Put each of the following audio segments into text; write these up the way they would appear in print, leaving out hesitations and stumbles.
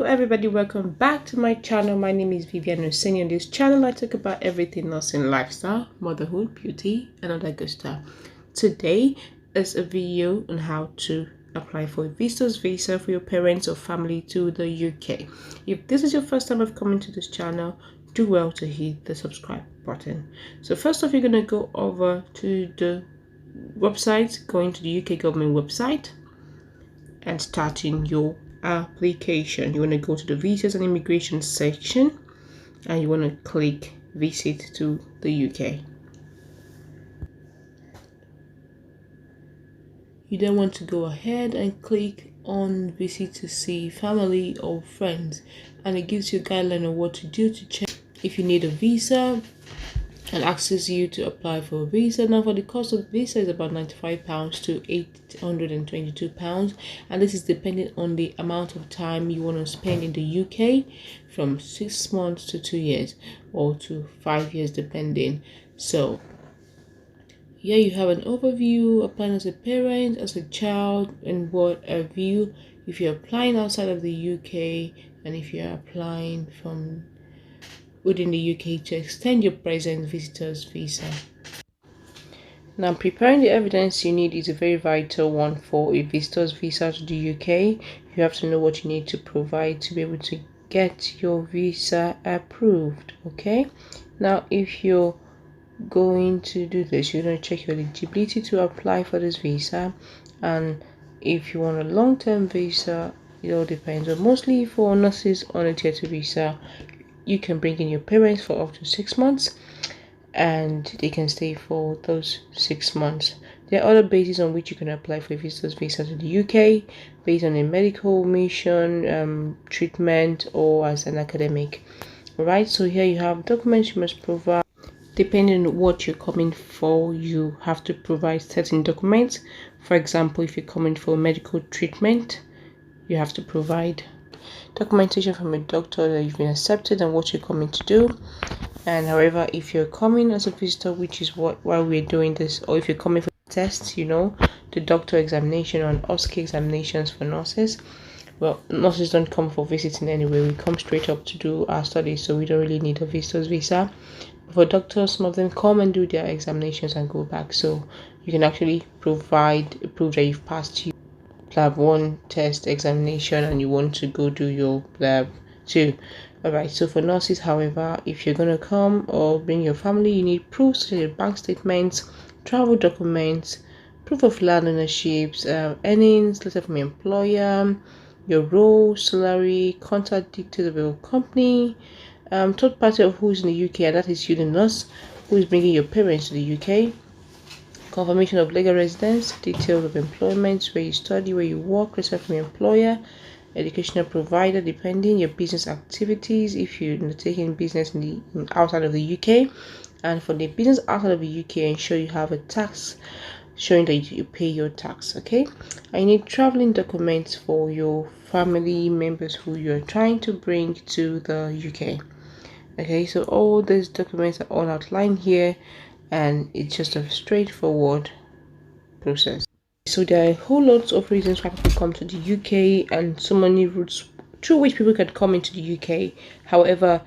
everybody, welcome back to my channel. My name is Vivianoseni. On this channel I talk about everything nursing, lifestyle, motherhood, beauty and other good stuff. Today is a video on how to apply for a visitor's visa for your parents or family to the UK. If this is your first time of coming to this channel, do well to hit the subscribe button. So first off, you're going to go over to the website, going to the UK government website and starting your application. You want to go to the visas and immigration section and you want to click visit to the UK. You then want to go ahead and click on visit to see family or friends, and it gives you a guideline on what to do to check if you need a visa and asks you to apply for a visa. Now for the cost of the visa is about £95 to £822, and this is depending on the amount of time you want to spend in the UK, from 6 months to 2 years or to 5 years depending. So here you have an overview: applying as a parent, as a child, and what have you. If you're applying outside of the UK and if you're applying from within the UK to extend your present visitor's visa. Now, preparing the evidence you need is a very vital one for a visitor's visa to the UK. You have to know what you need to provide to be able to get your visa approved. Okay, now if you're going to do this, you're going to check your eligibility to apply for this visa, and if you want a long-term visa, it all depends, but mostly for nurses on a tier 2 visa, you can bring in your parents for up to 6 months and they can stay for those 6 months. There are other bases on which you can apply for a visitor's visa to the UK, based on a medical mission, treatment, or as an academic. Alright, so here you have documents you must provide. Depending on what you're coming for, you have to provide certain documents. For example, if you're coming for medical treatment, you have to provide documentation from a doctor that you've been accepted and what you're coming to do. And however, if you're coming as a visitor, which is why we're doing this, or if you're coming for tests, you know, the doctor examination or an OSCE examinations for nurses. Well, nurses don't come for visiting anyway. We come straight up to do our studies, so we don't really need a visitor's visa. For doctors, some of them come and do their examinations and go back, so you can actually provide proof that you've passed your lab 1 test examination and you want to go do your lab 2. Alright, so for nurses, however, if you're going to come or bring your family, you need proofs such as bank statements, travel documents, proof of land ownerships, earnings, letter from your employer, your role, salary, contact details of your company, third party of who is in the UK, and that is you, the nurse, who is bringing your parents to the UK, confirmation of legal residence, details of employment, where you study, where you work, letter from your employer, educational provider, depending your business activities, if you're taking business outside of the UK, and for the business outside of the UK, ensure you have a tax showing that you pay your tax. Okay, I need traveling documents for your family members who you're trying to bring to the UK. Okay, so all these documents are all outlined here, and it's just a straightforward process. So there are a whole lot of reasons why people come to the UK and so many routes through which people can come into the UK. However,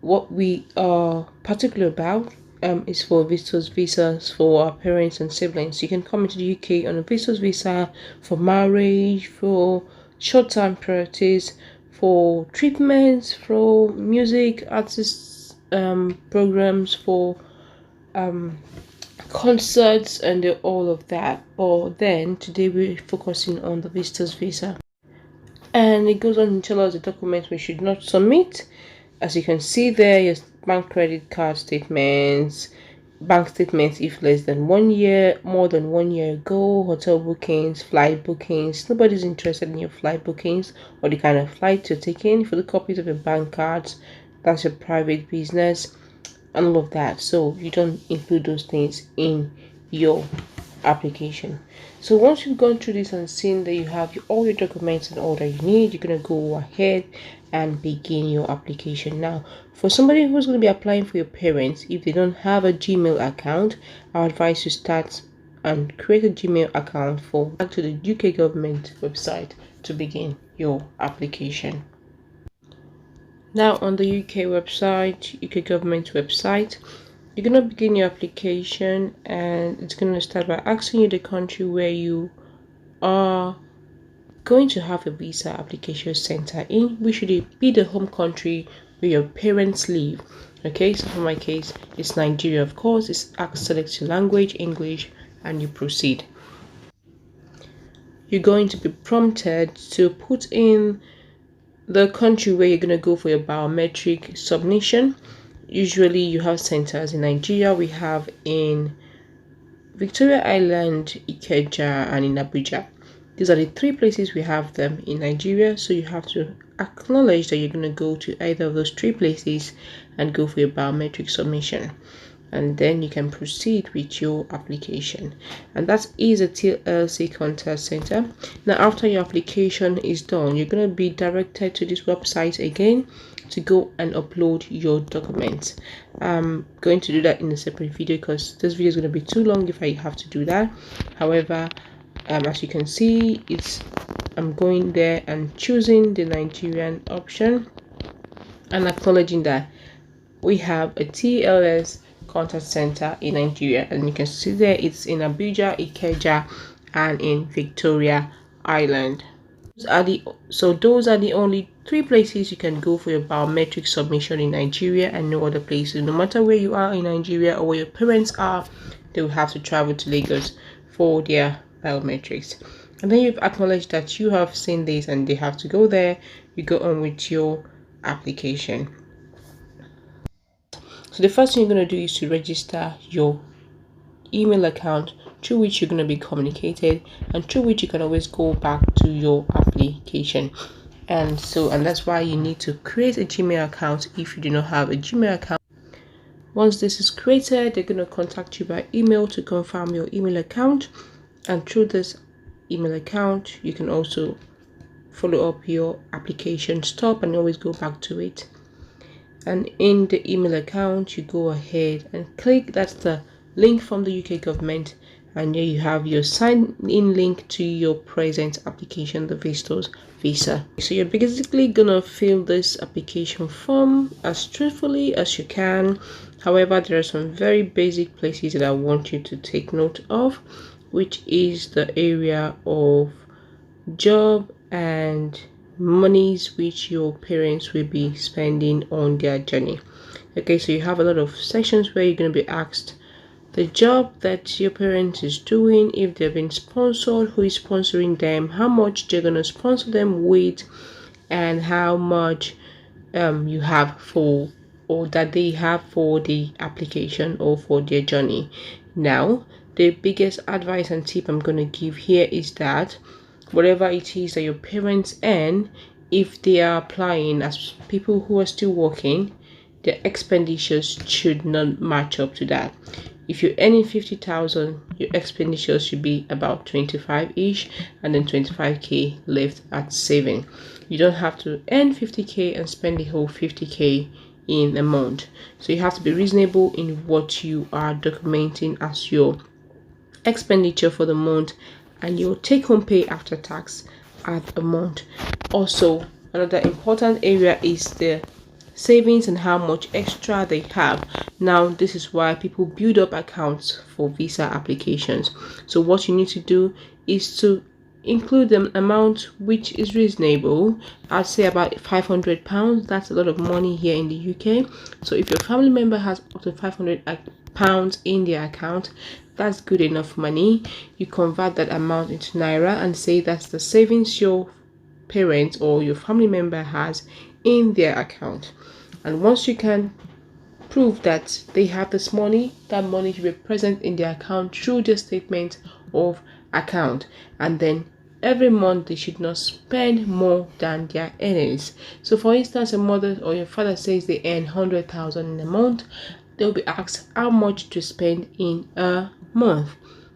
what we are particular about is for visitors visas for our parents and siblings. You can come into the UK on a visitors visa for marriage, for short-term priorities, for treatments, for music artists programs, for concerts, and all of that. But then today we're focusing on the visitors visa, and it goes on to tell us the documents we should not submit. As you can see there, your bank credit card statements, bank statements if less than 1 year, more than 1 year ago, hotel bookings, flight bookings. Nobody's interested in your flight bookings or the kind of flight you're taking. For the copies of your bank cards, that's your private business and all of that. So you don't include those things in your application. So once you've gone through this and seen that you have all your documents and all that you need, you're going to go ahead and begin your application. Now, for somebody who's going to be applying for your parents, if they don't have a Gmail account, I advise you start and create a Gmail account back to the UK government website to begin your application. Now on the UK website, UK government website, you're gonna begin your application, and it's gonna start by asking you the country where you are going to have a visa application center in, which should be the home country where your parents live. Okay, so for my case, it's Nigeria. Of course, it's select your language, English, and you proceed. You're going to be prompted to put in the country where you're going to go for your biometric submission. Usually you have centers in Nigeria. We have in Victoria Island, Ikeja, and in Abuja. These are the three places we have them in Nigeria. So you have to acknowledge that you're going to go to either of those three places and go for your biometric submission, and then you can proceed with your application. And that is a TLC contact center. Now after your application is done, you're going to be directed to this website again to go and upload your documents. I'm going to do that in a separate video because this video is going to be too long if I have to do that. However, as you can see, I'm going there and choosing the Nigerian option and acknowledging that we have a TLS contact center in Nigeria, and you can see there it's in Abuja, Ikeja, and in Victoria Island. Those are the only three places you can go for your biometric submission in Nigeria, and no other places. No matter where you are in Nigeria or where your parents are, they will have to travel to Lagos for their biometrics. And then you've acknowledged that you have seen this and they have to go there. You go on with your application. So the first thing you're going to do is to register your email account through which you're going to be communicated, and through which you can always go back to your application. And that's why you need to create a Gmail account if you do not have a Gmail account. Once this is created, they're going to contact you by email to confirm your email account, and through this email account you can also follow up your application stop and always go back to it. And in the email account you go ahead and click, that's the link from the UK government, and here you have your sign in link to your present application, the visitors visa. So you're basically gonna fill this application form as truthfully as you can. However, there are some very basic places that I want you to take note of, which is the area of job and monies which your parents will be spending on their journey. Okay, so you have a lot of sections where you're going to be asked the job that your parent is doing, if they've been sponsored, who is sponsoring them, how much they're going to sponsor them with, and how much you have for, or that they have for the application or for their journey. Now the biggest advice and tip I'm going to give here is that whatever it is that your parents earn, if they are applying as people who are still working, their expenditures should not match up to that. If you're earning 50,000, your expenditures should be about 25-ish, and then 25k left at saving. You don't have to earn 50k and spend the whole 50k in a month. So you have to be reasonable in what you are documenting as your expenditure for the month and your take-home pay after tax at a month. Also, another important area is the savings and how much extra they have. Now this is why people build up accounts for visa applications. So what you need to do is to include an amount which is reasonable. I'd say about £500. That's a lot of money here in the UK. So if your family member has up to £500 in their account, that's good enough money. You convert that amount into naira and say that's the savings your parent or your family member has in their account. And once you can prove that they have this money, that money should be present in their account through the statement of account. And then every month they should not spend more than their earnings. So for instance, a mother or your father says they earn 100,000 in a month, they'll be asked how much to spend in a month.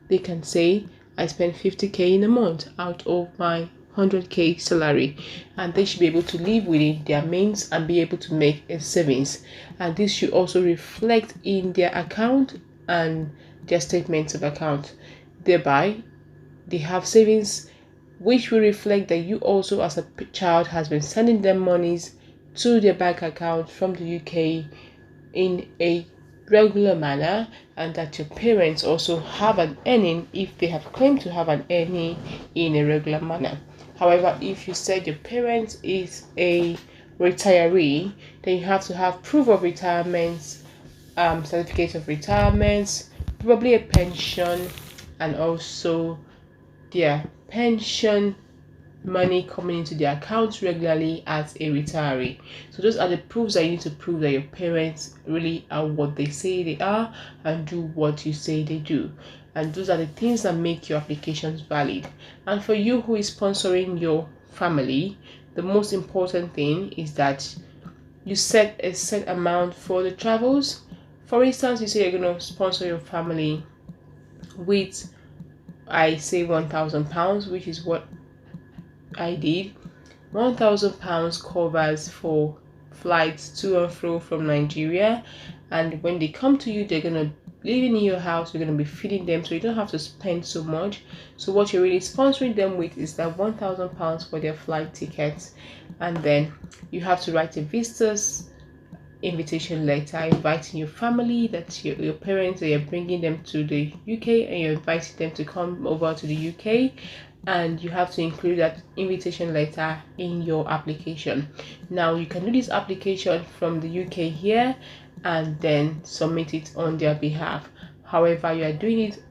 They can say, I spend 50k in a month out of my 100k salary, and they should be able to live within their means and be able to make a savings. And this should also reflect in their account and their statements of account. Thereby they have savings which will reflect that you also as a child has been sending them monies to their bank account from the UK in a regular manner, and that your parents also have an earning if they have claimed to have an earning in a regular manner. However, if you said your parent is a retiree, then you have to have proof of retirement, certificate of retirement, probably a pension, and also their pension money coming into their accounts regularly as a retiree. So those are the proofs that you need to prove that your parents really are what they say they are and do what you say they do. And those are the things that make your applications valid. And for you who is sponsoring your family, the most important thing is that you set a set amount for the travels. For instance, you say you're going to sponsor your family with, I say, £1,000, which is what I did. £1,000 covers for flights to and fro from Nigeria, and when they come to you, they're gonna live in your house. You're gonna be feeding them, so you don't have to spend so much. So what you're really sponsoring them with is that £1,000 for their flight tickets, and then you have to write a visitor's invitation letter inviting your family, that your parents, that you're bringing them to the UK and you're inviting them to come over to the UK, and you have to include that invitation letter in your application. Now you can do this application from the UK here and then submit it on their behalf. However, you are doing it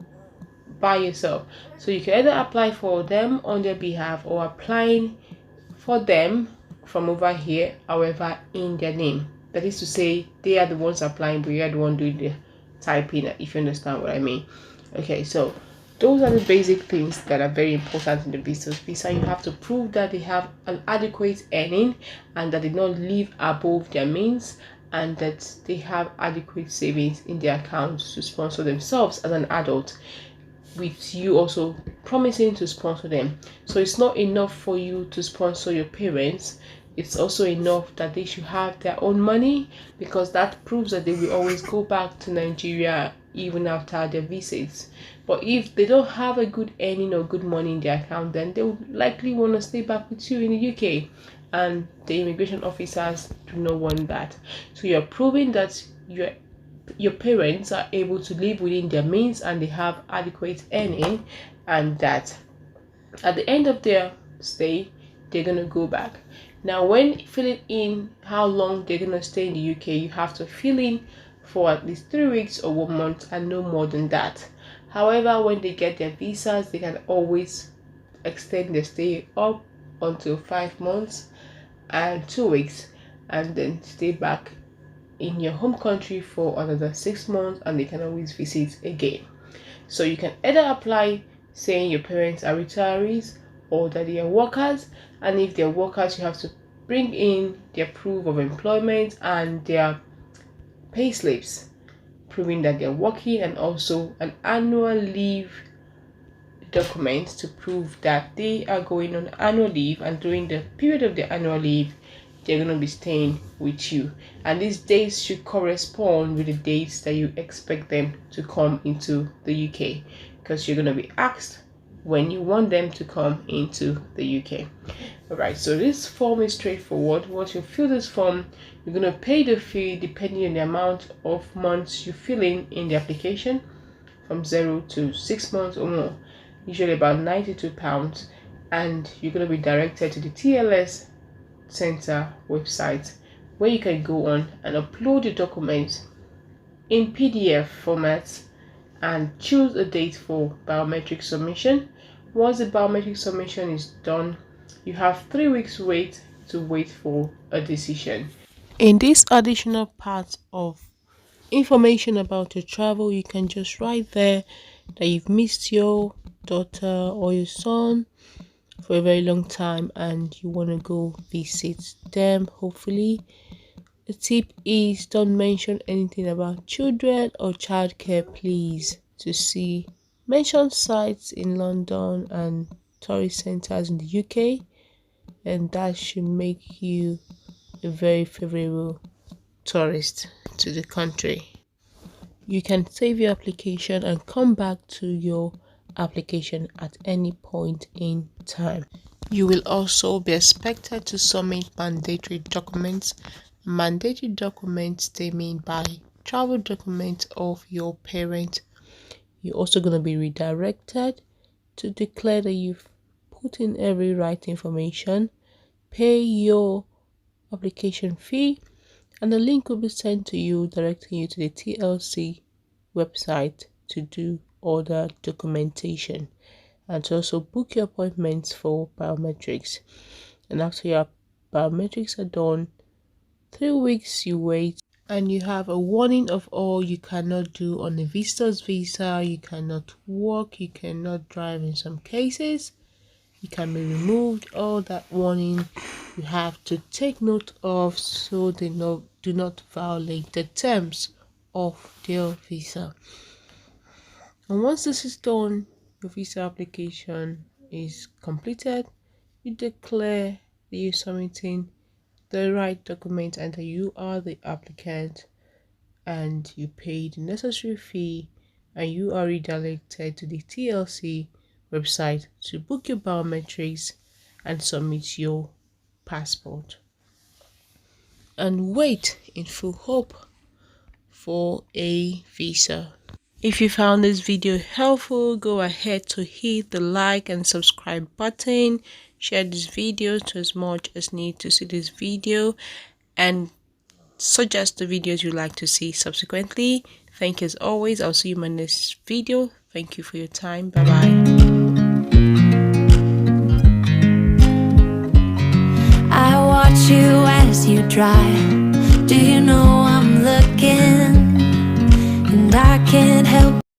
by yourself, so you can either apply for them on their behalf or applying for them from over here, however, in their name. That is to say, they are the ones applying, but you are the one doing the typing, if you understand what I mean. Okay, so those are the basic things that are very important in the visitor's visa. You have to prove that they have an adequate earning and that they don't live above their means, and that they have adequate savings in their accounts to sponsor themselves as an adult, with you also promising to sponsor them. So it's not enough for you to sponsor your parents, it's also enough that they should have their own money, because that proves that they will always go back to Nigeria even after their visits. But if they don't have a good earning or good money in their account, then they would likely want to stay back with you in the UK, and the immigration officers do not want that. So you're proving that your parents are able to live within their means and they have adequate earning, and that at the end of their stay they're gonna go back. Now, when filling in how long they're gonna stay in the UK, you have to fill in for at least 3 weeks or 1 month and no more than that. However, when they get their visas, they can always extend their stay up until 5 months and 2 weeks, and then stay back in your home country for another 6 months, and they can always visit again. So you can either apply saying your parents are retirees or that they are workers, and if they're workers, you have to bring in their proof of employment and their pay slips proving that they're working, and also an annual leave document to prove that they are going on annual leave, and during the period of their annual leave they're going to be staying with you, and these dates should correspond with the dates that you expect them to come into the UK, because you're going to be asked when you want them to come into the UK. All right, so this form is straightforward. Once you fill this form, you're going to pay the fee depending on the amount of months you fill in the application, from 0 to 6 months or more, usually about £92, and you're going to be directed to the TLS Center website, where you can go on and upload your documents in PDF format and choose a date for biometric submission. Once the biometric submission is done, you have 3 weeks to wait for a decision. In this additional part of information about your travel, you can just write there that you've missed your daughter or your son for a very long time and you want to go visit them, hopefully. The tip is, don't mention anything about children or childcare, please. To see, mention sites in London and tourist centers in the UK, and that should make you a very favorable tourist to the country. You can save your application and come back to your application at any point in time. You will also be expected to submit mandatory documents. Mandatory documents, they mean by travel documents of your parent. You're also going to be redirected to declare that you've put in every right information, pay your application fee, and the link will be sent to you, directing you to the TLC website to do all the documentation and to also book your appointments for biometrics. And after your biometrics are done, 3 weeks you wait and you have a warning of all you cannot do on a visitor's visa. You cannot walk, you cannot drive in some cases, you can be removed. All that warning you have to take note of so they do not violate the terms of their visa. And once this is done, your visa application is completed. You declare that you're submitting the right document and that you are the applicant, and you pay the necessary fee, and you are redirected to the TLC website to book your biometrics and submit your passport and wait in full hope for a visa. If you found this video helpful, go ahead to hit the like and subscribe button. Share this video to as much as need to see this video, and suggest the videos you'd like to see subsequently. Thank you as always. I'll see you in my next video. Thank you for your time. Bye bye. I watch you as you drive. Do you know I'm looking? And I can't help